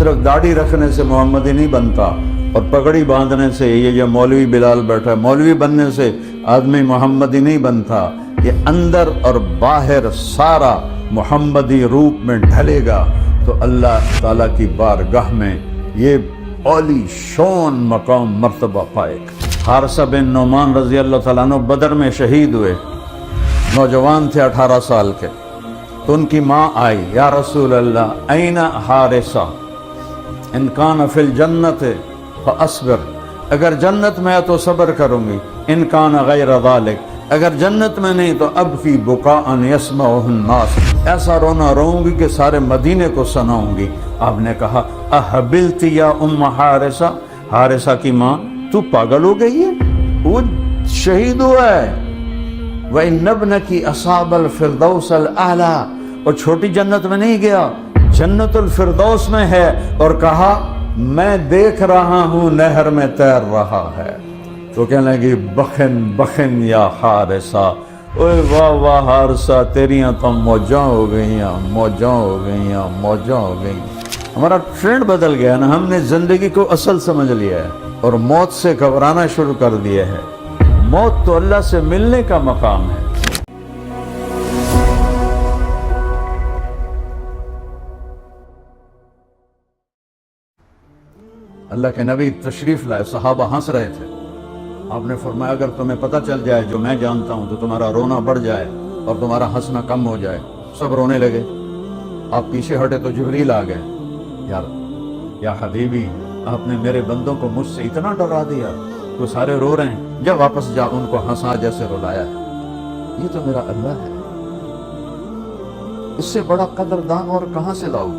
صرف داڑھی رکھنے سے محمدی نہیں بنتا، اور پگڑی باندھنے سے یہ جو مولوی بلال بیٹھا ہے، مولوی بننے سے آدمی محمدی نہیں بنتا۔ یہ اندر اور باہر سارا محمدی روپ میں ڈھلے گا تو اللہ تعالیٰ کی بارگاہ میں یہ عالی شان مقام مرتبہ پائے گا۔ حارثہ بن نعمان رضی اللہ تعالیٰ عنہ بدر میں شہید ہوئے، نوجوان تھے 18 سال کے، تو ان کی ماں آئی، یا رسول اللہ این حارثہ ان کان فی الجنت فاصبر، اگر جنت میں ہے تو صبر کروں گی، ان کان غیر ذالک، اگر جنت میں نہیں تو اب کی بکاء یسمعہ الناس، ایسا رونا روؤں گی کہ سارے مدینے کو سناؤں گی۔ آپ نے کہا احبلت یا ام حارثہ، حارثہ کی ماں تو پاگل ہو گئی ہے، وہ شہید ہوا ہے۔ وَإِنَّ ابْنَكِ أَصَابَ الْفِرْدَوْسَ الْأَعْلَى، اور چھوٹی جنت میں نہیں گیا، جنت الفردوس میں ہے، اور کہا میں دیکھ رہا ہوں نہر میں تیر رہا ہے۔ تو کہنے لگی بخن بخن یا حارثہ، اوے واہ واہ حارثہ، تیریاں تو موجاں ہو گئیاں، موجاں ہو گئیاں، موجاں ہو گئیاں۔ ہمارا ٹرینڈ بدل گیا نا، ہم نے زندگی کو اصل سمجھ لیا ہے اور موت سے گھبرانا شروع کر دیا ہے۔ موت تو اللہ سے ملنے کا مقام ہے۔ اللہ کے نبی تشریف لائے، صحابہ ہنس رہے تھے۔ آپ نے فرمایا اگر تمہیں پتہ چل جائے جو میں جانتا ہوں تو تمہارا رونا بڑھ جائے اور تمہارا ہنسنا کم ہو جائے۔ سب رونے لگے۔ آپ پیچھے ہٹے تو جبریل آ گئے، یا حبیبی آپ نے میرے بندوں کو مجھ سے اتنا ڈرا دیا، تو سارے رو رہے ہیں، جب واپس جا ان کو ہنسا جیسے رلایا ہے۔ یہ تو میرا اللہ ہے، اس سے بڑا قدردان اور کہاں سے لاؤں؟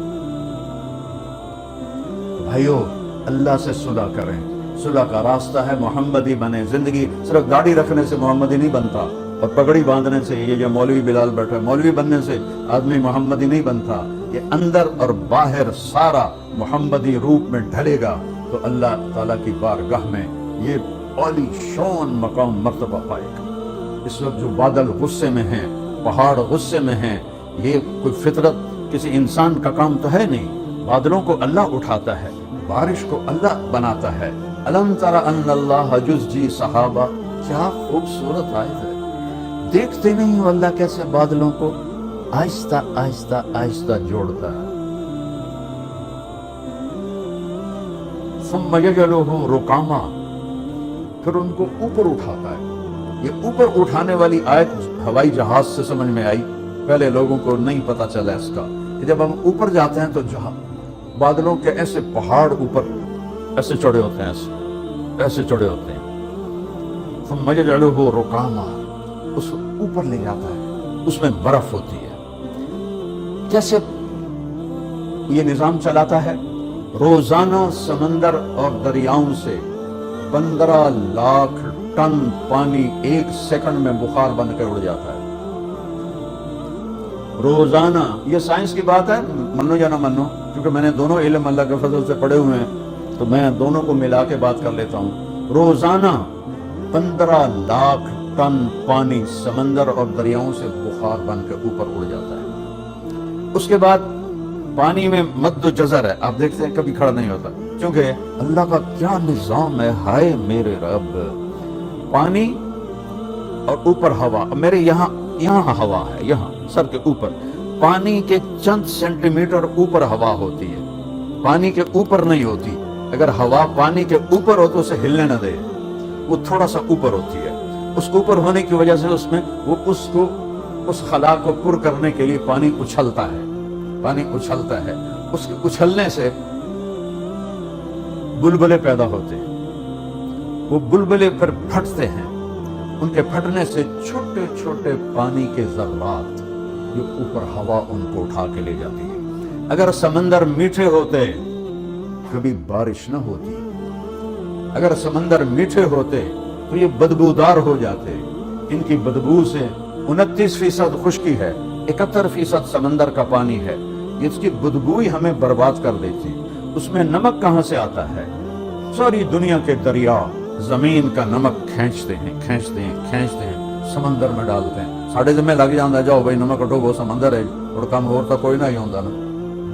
بھائیو اللہ سے صلح کریں، صلح کا راستہ ہے محمدی بنے۔ زندگی صرف داڑھی رکھنے سے محمدی نہیں بنتا، اور پگڑی باندھنے سے یہ جو مولوی بلال بیٹھا ہے، مولوی بننے سے آدمی محمدی نہیں بنتا۔ یہ اندر اور باہر سارا محمدی روپ میں ڈھلے گا تو اللہ تعالیٰ کی بارگاہ میں یہ عالی شان مقام مرتبہ پائے گا۔ اس وقت جو بادل غصے میں ہیں، پہاڑ غصے میں ہیں، یہ کوئی فطرت کسی انسان کا کام تو ہے نہیں۔ بادلوں کو اللہ اٹھاتا ہے، بارش کو اللہ بناتا ہے۔ الم تر ان اللہ یزجی سحابہ، کیا خوبصورت آیت ہے۔ دیکھتے نہیں ہو اللہ کیسے بادلوں کو آہستہ آہستہ آہستہ جوڑتا ہے۔ ثم یجعلہ رکاما، پھر ان کو اوپر اٹھاتا ہے۔ یہ اوپر اٹھانے والی آیت ہوائی جہاز سے سمجھ میں آئی، پہلے لوگوں کو نہیں پتا چلا اس کا کہ جب ہم اوپر جاتے ہیں تو بادلوں کے ایسے پہاڑ اوپر ایسے چڑھے ہوتے ہیں، ایسے چڑھے ہوتے ہیں۔ ثم یجعلہ رکاما، اس کو اوپر لے جاتا ہے، اس میں برف ہوتی ہے۔ کیسے یہ نظام چلاتا ہے؟ روزانہ سمندر اور دریاؤں سے 15 لاکھ ٹن پانی ایک سیکنڈ میں بخار بن کر اڑ جاتا ہے۔ روزانہ، یہ سائنس کی بات ہے، منو یا نہ منو، کیونکہ میں نے دونوں علم اللہ کے فضل سے پڑھے ہوئے ہیں تو میں دونوں کو ملا کے بات کر لیتا ہوں۔ روزانہ 15 لاکھ ٹن پانی سمندر اور دریاؤں سے بخار بن کے اوپر اڑ جاتا ہے۔ اس کے بعد پانی میں مد و جزر ہے، آپ دیکھتے ہیں کبھی کھڑا نہیں ہوتا، کیونکہ اللہ کا کیا نظام ہے، ہائے میرے رب۔ پانی اور اوپر ہوا، میرے یہاں ہوا ہے، یہاں سر کے اوپر، پانی کے چند سینٹی میٹر اوپر ہوا ہوتی ہے، پانی کے اوپر نہیں ہوتی۔ اگر ہوا پانی کے اوپر ہو تو اسے ہلنے نہ دے، وہ تھوڑا سا اوپر ہوتی ہے۔ اس اوپر ہونے کی وجہ سے اس میں وہ اس خلا کو پر کرنے کے لیے پانی اچھلتا ہے، پانی اچھلتا ہے۔ اس کے اچھلنے سے بلبلے پیدا ہوتے ہیں، وہ بلبلے پھر پھٹتے ہیں، ان کے پھٹنے سے چھوٹے چھوٹے پانی کے ذرات جو اوپر ہوا ان کو اٹھا کے لے جاتی ہے۔ اگر سمندر میٹھے ہوتے کبھی بارش نہ ہوتی، اگر سمندر میٹھے ہوتے تو یہ بدبودار ہو جاتے۔ ان کی بدبو سے 29% خشکی ہے، 71% سمندر کا پانی ہے، اس کی بدبو ہی ہمیں برباد کر دیتی۔ اس میں نمک کہاں سے آتا ہے؟ ساری دنیا کے دریا زمین کا نمک کھینچتے ہیں، سمندر میں ڈالتے ہیں۔ ساڑھے ذمہ لگ جاندہ، جاؤ بھائی نمک اٹھو، وہ سمندر ہے، اور کام ہوتا کوئی نہ ہی ہوندہ نا،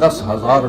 10,000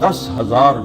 10,000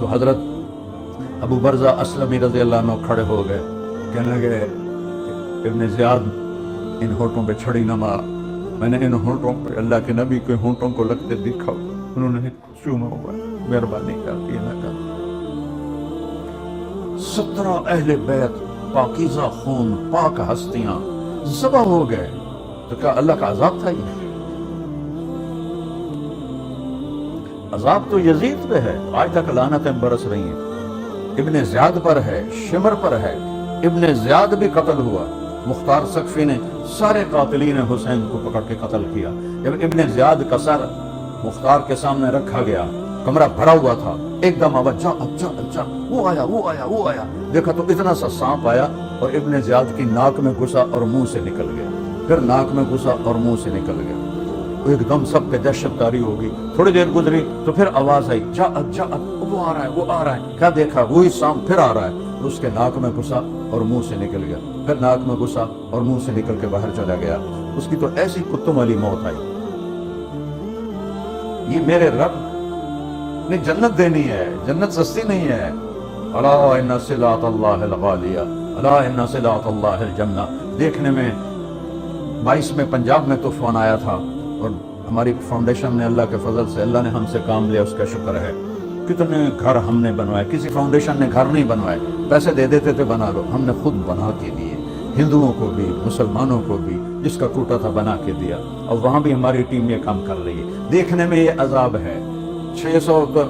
تو حضرت ابو برزہ اسلمی رضی اللہ عنہ کھڑے ہو گئے، کہنے لگے ابن زیاد ان ہونٹوں پہ چھڑی نہ مار، میں نے ان ہونٹوں پہ اللہ کے نبی کے ہونٹوں کو لگتے دیکھا، انہوں نے چوما ہوا، مہربانی کر یہ نہ کر۔ 17 اہل بیت پاکیزہ خون، پاک ہستیاں ذبح ہو گئے، تو کیا اللہ کا عذاب تھا؟ یہ عذاب تو یزید پہ ہے، آج تک لعنتیں برس رہی ہیں، ابن زیاد پر ہے، شمر پر ہے، ابن زیاد بھی قتل ہوا، مختار سقفی نے سارے قاتلین حسین کو پکڑ کے قتل کیا۔ جب ابن زیاد کا سر مختار کے سامنے رکھا گیا، کمرہ بھرا ہوا تھا، ایک دم آواز جا وہ آیا، دیکھا تو اتنا سا سانپ آیا اور ابن زیاد کی ناک میں گھسا اور منہ سے نکل گیا، پھر ناک میں گھسا اور منہ سے نکل گیا۔ ایک دم سب پہ دہشت کاری ہوگی، تھوڑی دیر گزری تو پھر آواز آئی جا وہ آ رہا ہے، کیا دیکھا؟ وہی سانپ پھر آ رہا ہے، اس کے ناک میں گھسا اور منہ سے نکل گیا، پھر ناک میں گھسا اور منہ سے نکل کے باہر چلا گیا۔ اس کی تو ایسی کتم والی موت آئی۔ یہ میرے رب نے جنت دینی ہے، جنت سستی نہیں ہے۔ الا ان صلاۃ اللہ الغالیہ، الا ان صلاۃ اللہ الجنہ۔ دیکھنے میں 22 میں پنجاب میں طوفان آیا تھا اور ہماری فاؤنڈیشن نے اللہ کے فضل سے، اللہ نے ہم سے کام لیا، اس کا شکر ہے۔ کتنے گھر ہم نے بنوائے، کسی فاؤنڈیشن نے گھر نہیں بنوائے، پیسے دے دیتے تھے بنا لو، ہم نے خود بنا کے دیے، ہندوؤں کو بھی مسلمانوں کو بھی، جس کا ٹوٹا تھا بنا کے دیا، اور وہاں بھی ہماری ٹیم یہ کام کر رہی ہے۔ دیکھنے میں یہ عذاب ہے، 600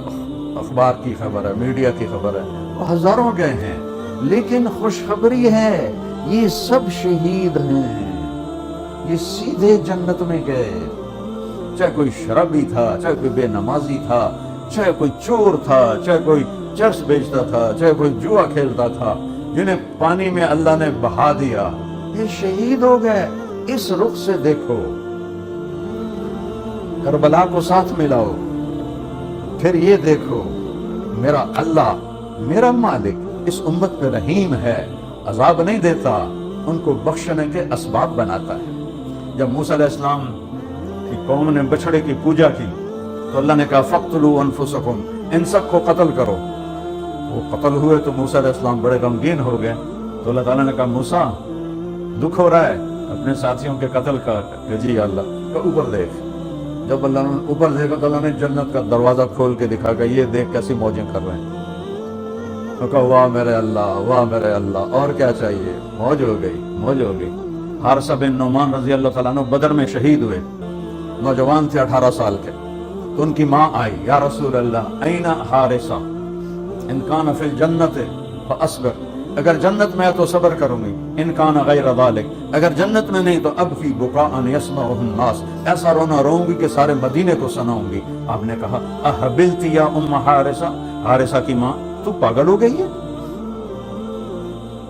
اخبار کی خبر ہے، میڈیا کی خبر ہے، وہ ہزاروں گئے ہیں، لیکن خوشخبری ہے یہ سب شہید ہیں، یہ سیدھے جنت میں گئے۔ چاہے کوئی شرابی تھا، چاہے کوئی بے نمازی تھا، چاہے کوئی چور تھا، چاہے کوئی چرس بیچتا تھا، چاہے کوئی جوا کھیلتا تھا، جنہیں پانی میں اللہ نے بہا دیا، یہ شہید ہو گئے۔ اس رخ سے دیکھو، کربلا کو ساتھ ملاؤ، پھر یہ دیکھو میرا اللہ، میرا مالک اس امت پہ رحیم ہے، عذاب نہیں دیتا، ان کو بخشنے کے اسباب بناتا ہے۔ جب موسیٰ علیہ السلام کی قوم نے بچڑے کی پوجا کی تو اللہ نے کہا فَقْتُلُوا أَنفُسَكُمْ، ان سب کو قتل کرو۔ وہ قتل ہوئے تو موسیٰ علیہ السلام بڑے غمگین ہو گئے، تو اللہ تعالیٰ نے کہا موسیٰ دکھ ہو رہا ہے اپنے ساتھیوں کے قتل کا؟ کہ جی اللہ۔ کہ اوپر دیکھ۔ جب اللہ نے اوپر دیکھا تو اللہ نے جنت کا دروازہ کھول کے دکھا کہ یہ دیکھ کیسی موجیں کر رہے ہیں۔ تو کہا واہ میرے اللہ، واہ میرے اللہ، اور کیا چاہیے؟ موج ہو گئی، موج ہو گئی۔ حارثہ بن نعمان رضی اللہ تعالیٰ عنہ بدر میں شہید ہوئے، نوجوان تھے 18 سال کے، تو ان کی ماں آئی، یا رسول اللہ این حارثہ ان کان فی الجنت فاصبر، اگر جنت میں ہے تو صبر کروں گی، ان کان غیر ذالک، اگر جنت میں نہیں تو اب فی بکاء یسمعہ الناس، ایسا رونا روؤں گی کہ سارے مدینے کو سناؤں گی۔ آپ نے کہا احبلت یا ام حارثہ، حارثہ کی ماں تو پاگل ہو گئی ہے،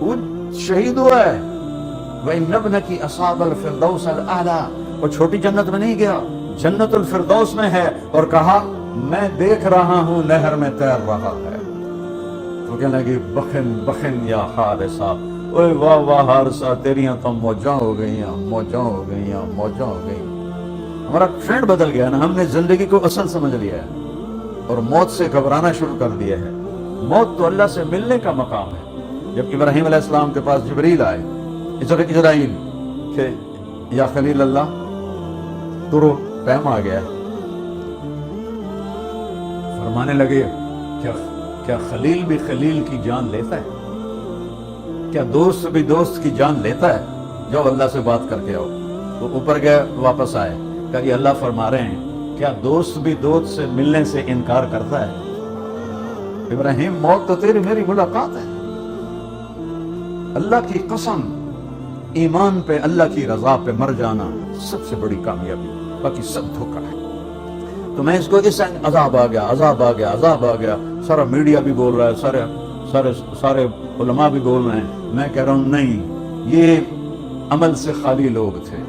وہ شہید ہوا ہے۔ وَإِنَّ ابْنَكِ أَصَابَ الْفِرْدَوْسَ الْأَعْلَىٰ، وہ چھوٹی جنت میں نہیں گیا، جنت الفردوس میں ہے، اور کہا میں دیکھ رہا ہوں نہر میں تیر رہا ہے۔ تو کہنے لگی بخن بخن یا حارثہ، اوے واہ واہ حارثہ، تیریاں تو موجاں ہو گئیاں، موجاں ہو گئیاں، موجاں ہو گئیاں۔ ہمارا ٹرینڈ بدل گیا نا، ہم نے زندگی کو اصل سمجھ لیا ہے اور موت سے گھبرانا شروع کر دیا ہے۔ موت تو اللہ سے ملنے کا مقام ہے۔ جب ابراہیم علیہ السلام کے پاس جبریل آئے، اسرائیل کہ یا خلیل اللہ ترو ٹائم آ گیا، فرمانے لگے کیا خلیل بھی خلیل کی جان لیتا ہے؟ کیا دوست بھی دوست کی جان لیتا ہے؟ جاؤ اللہ سے بات کر کے آؤ۔ وہ اوپر گئے، واپس آئے، کہ یہ اللہ فرما رہے ہیں کیا دوست بھی دوست سے ملنے سے انکار کرتا ہے؟ ابراہیم موت تو تیری میری ملاقات ہے۔ اللہ کی قسم، ایمان پہ، اللہ کی رضا پہ مر جانا سب سے بڑی کامیابی، باقی سب دھوکہ ہے۔ تو میں اس کو اس عذاب آ گیا، عذاب آ گیا، عذاب آ گیا، سارا میڈیا بھی بول رہا ہے، سارے علماء بھی بول رہے ہیں، میں کہہ رہا ہوں نہیں، یہ عمل سے خالی لوگ تھے،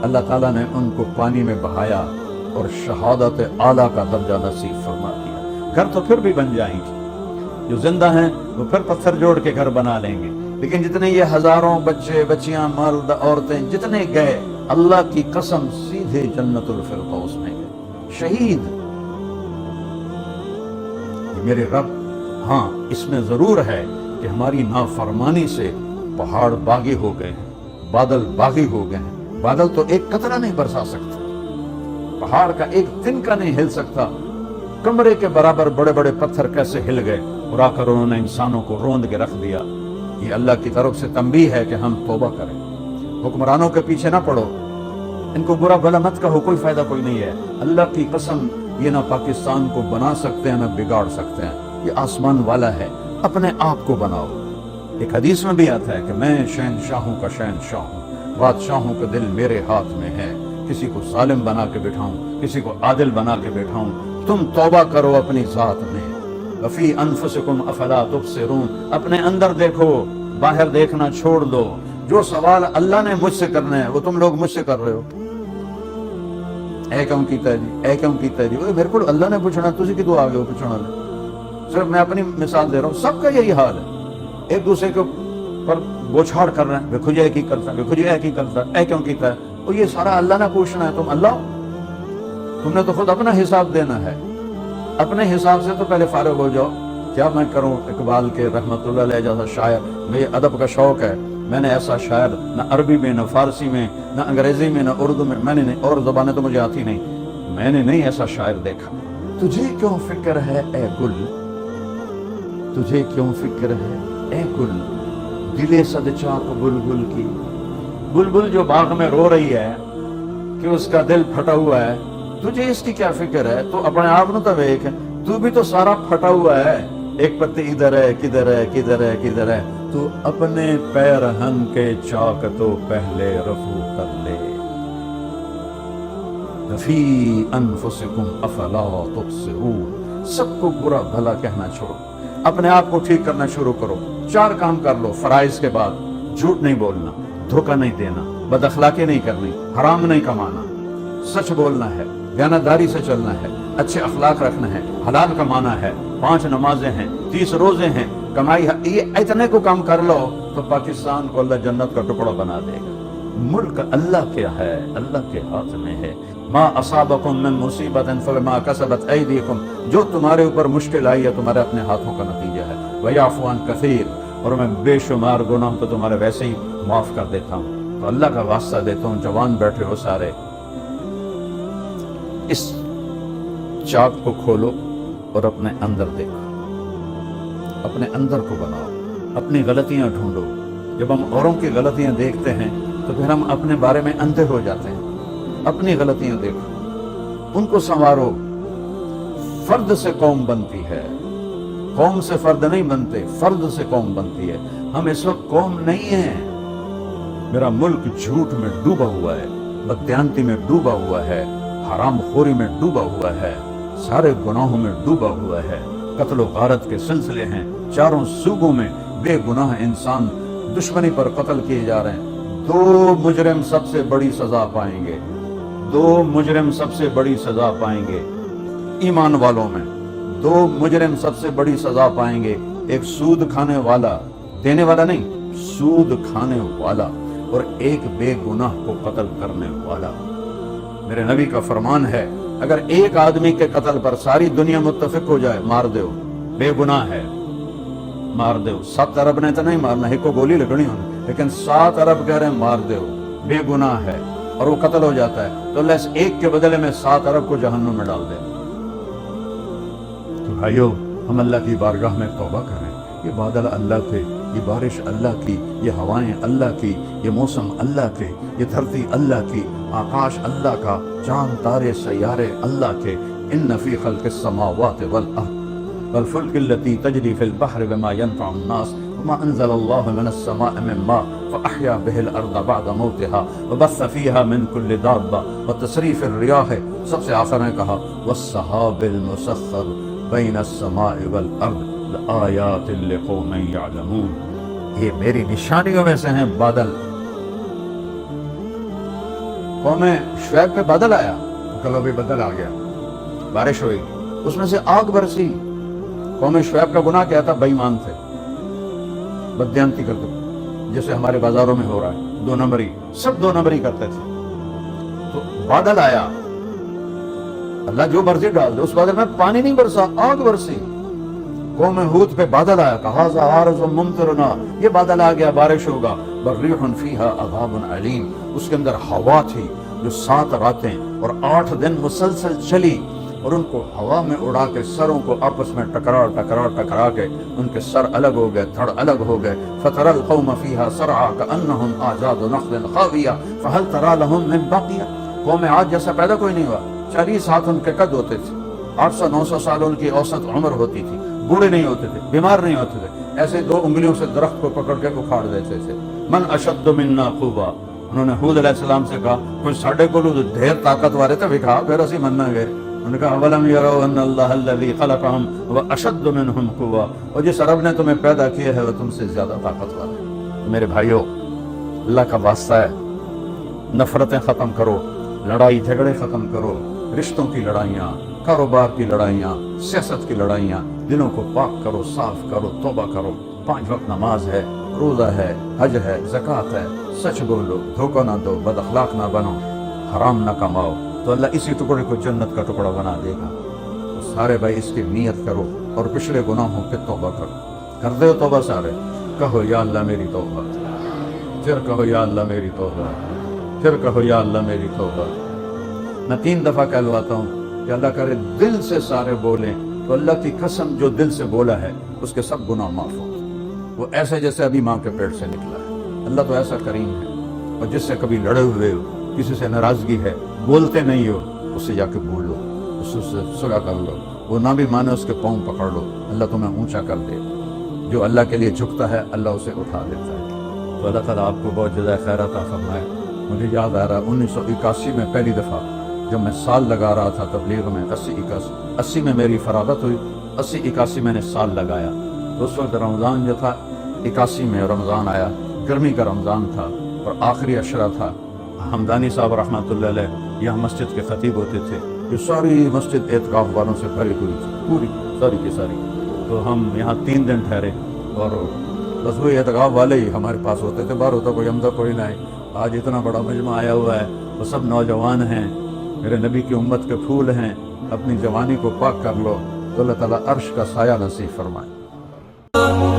اللہ تعالیٰ نے ان کو پانی میں بہایا اور شہادت اعلیٰ کا درجہ نصیب فرما دیا۔ گھر تو پھر بھی بن جائیں گے، جو زندہ ہیں وہ پھر پتھر جوڑ کے گھر بنا لیں گے، لیکن جتنے یہ ہزاروں بچے بچیاں مرد عورتیں جتنے گئے، اللہ کی قسم سیدھے جنت الفردوس میں گئے، شہید۔ کہ میرے رب ہاں اس میں ضرور ہے کہ ہماری نافرمانی سے پہاڑ باغی ہو گئے ہیں، بادل باغی ہو گئے ہیں۔ بادل تو ایک قطرہ نہیں برسا سکتا، پہاڑ کا ایک تنکا نہیں ہل سکتا، کمرے کے برابر بڑے بڑے پتھر کیسے ہل گئے اور آ کر انہوں نے انسانوں کو روند کے رکھ دیا۔ یہ اللہ کی طرف سے تنبیہ ہے کہ ہم توبہ کریں، حکمرانوں کے پیچھے نہ پڑو، ان کو برا بھلا مت کہو، کوئی فائدہ کوئی نہیں ہے۔ اللہ کی قسم یہ نہ پاکستان کو بنا سکتے ہیں نہ بگاڑ سکتے ہیں، یہ آسمان والا ہے، اپنے آپ کو بناؤ۔ ایک حدیث میں بھی آتا ہے کہ میں شہنشاہوں کا شہنشاہ ہوں، بادشاہوں کا دل میرے ہاتھ میں ہے، کسی کو ظالم بنا کے بٹھاؤں، کسی کو عادل بنا کے بٹھاؤں۔ تم توبہ کرو اپنی ذات میں، وفی انفسکم افلا تبصرون، اپنے اندر دیکھو، باہر دیکھنا چھوڑ دو۔ جو سوال اللہ نے مجھ سے کرنا ہے وہ تم لوگ مجھ سے کر رہے ہو۔ اے کیوں کیتا ہے جی، اے کیوں کیتا ہے جی، میرے کو اللہ نے پوچھنا، تسی کی تو آگے ہو پوچھنا لے۔ صرف میں اپنی مثال دے رہا ہوں، سب کا یہی حال ہے، ایک دوسرے کے پر بوچھاڑ کر رہے ہیں، دیکھو یہ کی کرتا ہے، دیکھو یہ کی کرتا ہے، اے کیوں کیتا ہے، اور یہ سارا اللہ نے پوچھنا ہے۔ تم اللہ ہو، تم نے تو خود اپنا حساب دینا ہے، اپنے حساب سے تو پہلے فارغ ہو جاؤ۔ کیا میں کروں اقبال کے رحمت اللہ علیہ جیسا شاعر، مجھے ادب کا شوق ہے، میں نے ایسا شاعر نہ عربی میں نہ فارسی میں نہ انگریزی میں نہ اردو میں نے نہیں، اور زبانیں تو مجھے آتی نہیں، میں نے نہیں ایسا شاعر دیکھا۔ تجھے کیوں فکر ہے اے گل، تجھے کیوں فکر ہے اے گل، دلے صد چاک بلبل کی، بلبل جو باغ میں رو رہی ہے کہ اس کا دل پھٹا ہوا ہے، تجھے اس کی کیا فکر ہے؟ تو اپنے آپ نو تو دیکھ، تو بھی تو سارا پھٹا ہوا ہے، ایک پتی ادھر ہے، کدھر ہے، کدھر ہے، کدھر ہے، تو اپنے پیرہن کے چاک تو پہلے رفو کر لے۔ فی انفسکم افلا تبصرون، سب کو برا بھلا کہنا چھوڑو، اپنے آپ کو ٹھیک کرنا شروع کرو۔ 4 کام کر لو فرائض کے بعد، جھوٹ نہیں بولنا، دھوکہ نہیں دینا، بد اخلاقی نہیں کرنی، حرام نہیں کمانا، سچ بولنا ہے، دیانتداری سے چلنا ہے، اچھے اخلاق رکھنا ہے، حلال کمانا ہے، 5 نمازیں ہیں، 30 روزے ہیں، کمائی ہے، یہ اتنے کو کام کر لو تو پاکستان کو اللہ جنت کا ٹکڑا بنا دے گا۔ ملک اللہ کیا ہے، اللہ کے ہاتھ میں ہے۔ ما اصابکم من مصیبت فبما کسبت ایدیکم، جو تمہارے اوپر مشکل آئی ہے تمہارے اپنے ہاتھوں کا نتیجہ ہے۔ ویعفو عن کثیر، اور میں بے شمار گناہ تو تمہارے ویسے ہی معاف کر دیتا ہوں۔ تو اللہ کا واسطہ دیتا ہوں، جوان بیٹھے ہو سارے، اس چاک کو کھولو اور اپنے اندر دیکھو، اپنے اندر کو بناؤ، اپنی غلطیاں ڈھونڈو۔ جب ہم اوروں کی غلطیاں دیکھتے ہیں تو پھر ہم اپنے بارے میں اندھے ہو جاتے ہیں۔ اپنی غلطیاں دیکھو، ان کو سنوارو۔ فرد سے قوم بنتی ہے، قوم سے فرد نہیں بنتے، فرد سے قوم بنتی ہے۔ ہم اس وقت قوم نہیں ہیں۔ میرا ملک جھوٹ میں ڈوبا ہوا ہے، بددیانتی میں ڈوبا ہوا ہے، حرام خوری میں ڈوبا ہوا ہے، سارے گناہوں میں ڈوبا ہوا ہے، قتل و غارت کے سلسلے ہیں، چاروں صوبوں میں بے گناہ انسان دشمنی پر قتل کیے جا رہے ہیں۔ 2 مجرم سب سے بڑی سزا پائیں گے، 2 مجرم سب سے بڑی سزا پائیں گے ایمان والوں میں، 2 مجرم سب سے بڑی سزا پائیں گے، ایک سود کھانے والا، دینے والا نہیں، سود کھانے والا، اور ایک بے گناہ کو قتل کرنے والا۔ میرے نبی کا فرمان ہے، اگر ایک آدمی کے قتل پر ساری دنیا متفق ہو جائے، مار دو، بے گناہ ہے، مار دو۔ 7 ارب نے تو نہیں مارنا، ایک کو گولی لگنی ہونا، لیکن 7 ارب کہہ رہے ہیں مار دو، بے گناہ ہے، اور وہ قتل ہو جاتا ہے، تو اللہ اس ایک کے بدلے میں 7 ارب کو جہنم میں ڈال دے۔ تو بھائیو، ہم اللہ کی بارگاہ میں توبہ کریں۔ یہ بادل اللہ کے، یہ بارش اللہ کی، یہ ہوائیں اللہ کی، یہ موسم اللہ کے، یہ دھرتی اللہ کی، آکاش اللہ کا، چاند تارے سیارے اللہ کے۔ ان فی خلق السماوات والارض والفلک التي تجری فی البحر بما ينفع الناس وما انزل الله من السماء من ماء فاحیا به الارض بعد موتها وبث فيها من كل دابة وتصریف الریاح، سب سے آخر نے کہا والسحاب المسخر بین السماء والارض لآیات لقوم یعلمون۔ یہ میری نشانیوں میں سے ہیں بادل۔ قوم شعیب پہ بادل آیا، کلو بھی بدل آ گیا، بارش ہوئی، اس میں سے آگ برسی۔ قوم شعیب کا گناہ کیا تھا؟ بے ایمان تھے، بددیانتی کرتے، جیسے ہمارے بازاروں میں ہو رہا ہے، 2 نمبری، سب 2 نمبری کرتے تھے۔ تو بادل آیا، اللہ جو مرضی ڈال دے، اس بادل میں پانی نہیں برسا، آگ برسی۔ قوم ہود پہ بادل آیا، کہا ذا عارض ممطرنا، یہ بادل آ گیا، بارش ہوگا، بریح فیہا عذاب علیم، اس کے اندر ہوا تھی جو 7 راتیں اور 8 دن مسلسل چلی، اور ان کو ہوا میں اڑا کے سروں کو آپس میں ٹکرا کے ان کے سر الگ ہو گئے، دھڑ الگ ہو گئے. فترى القوم فيها صرعى كأنهم أعجاز نخل خاوية فهل ترى لهم من باقية. قوم عاد جیسا پیدا کوئی نہیں ہوا. 40 ہاتھ ان کے قد ہوتے تھے، 800-900 سال ان کی اوسط عمر ہوتی تھی، بوڑھے نہیں ہوتے تھے، بیمار نہیں ہوتے تھے، ایسے 2 انگلیوں سے درخت کو پکڑ کے اکھاڑ دیتے تھے. من اشد منا قوة، انہوں نے ہود علیہ السلام سے کہا کوئی ساڑھے کو ڈھیر طاقت والے تھے دکھا، پھر اسی مننا گئے. انہوں نے کہا اولم یروا ان اللہ الذی خلقهم هو اشد منهم قوة، اور جس رب نے تمہیں پیدا کیا ہے وہ تم سے زیادہ طاقت والا ہے. میرے بھائیو، اللہ کا واسطہ ہے، نفرتیں ختم کرو، لڑائی جھگڑے ختم کرو، رشتوں کی لڑائیاں، کاروبار کی لڑائیاں، سیاست کی لڑائیاں، دلوں کو پاک کرو، صاف کرو، توبہ کرو. 5 وقت نماز ہے، روزہ ہے، حج ہے، زکوٰۃ ہے، سچ بولو، دھوکہ نہ دو، بد اخلاق نہ بنو، حرام نہ کماؤ، تو اللہ اسی ٹکڑے کو جنت کا ٹکڑا بنا دے گا. تو سارے بھائی اس کی نیت کرو اور پچھلے گناہوں پہ توبہ کرو. کر دے ہو توبہ سارے؟ کہو یا اللہ میری توبہ، پھر کہو یا اللہ میری توبہ، پھر کہو یا اللہ میری توبہ. میں 3 دفعہ کہلواتا ہوں کہ اللہ کرے دل سے سارے بولیں تو اللہ کی قسم جو دل سے بولا ہے اس کے سب گناہ معاف ہو. وہ ایسے جیسے ابھی ماں کے پیٹ سے نکلا ہے. اللہ تو ایسا کریم ہے. اور جس سے کبھی لڑے ہوئے ہو، کسی سے ناراضگی ہے، بولتے نہیں ہو، اس سے جا کے بول لو، اس سے صلح کر لو. وہ نہ بھی مانے اس کے پاؤں پکڑ لو، اللہ تمہیں اونچا کر دے. جو اللہ کے لیے جھکتا ہے اللہ اسے اٹھا دیتا ہے. تو اللہ تعالیٰ آپ کو بہت جزائے خیر عطا فرمائے. مجھے یاد آ رہا 1981 میں پہلی دفعہ جب میں سال لگا رہا تھا تبلیغ میں، 80 میں میری فراغت ہوئی، 81 میں نے سال لگایا. تو اس وقت رمضان جو تھا 81 میں رمضان آیا، گرمی کا رمضان تھا اور آخری عشرہ تھا. حمدانی صاحب رحمۃ اللہ علیہ یہاں مسجد کے خطیب ہوتے تھے. یہ ساری مسجد اعتکاف والوں سے بھری ہوئی تھی، پوری ساری کی ساری. تو ہم یہاں 3 دن ٹھہرے اور بس وہی اعتکاف والے ہی ہمارے پاس ہوتے تھے، باہر ہوتا کوئی عمدہ کوئی نہ. آج اتنا بڑا مجمع آیا ہوا ہے، وہ سب نوجوان ہیں، میرے نبی کی امت کے پھول ہیں. اپنی جوانی کو پاک کر لو تو اللہ تعالیٰ عرش کا سایہ نصیب فرمائے.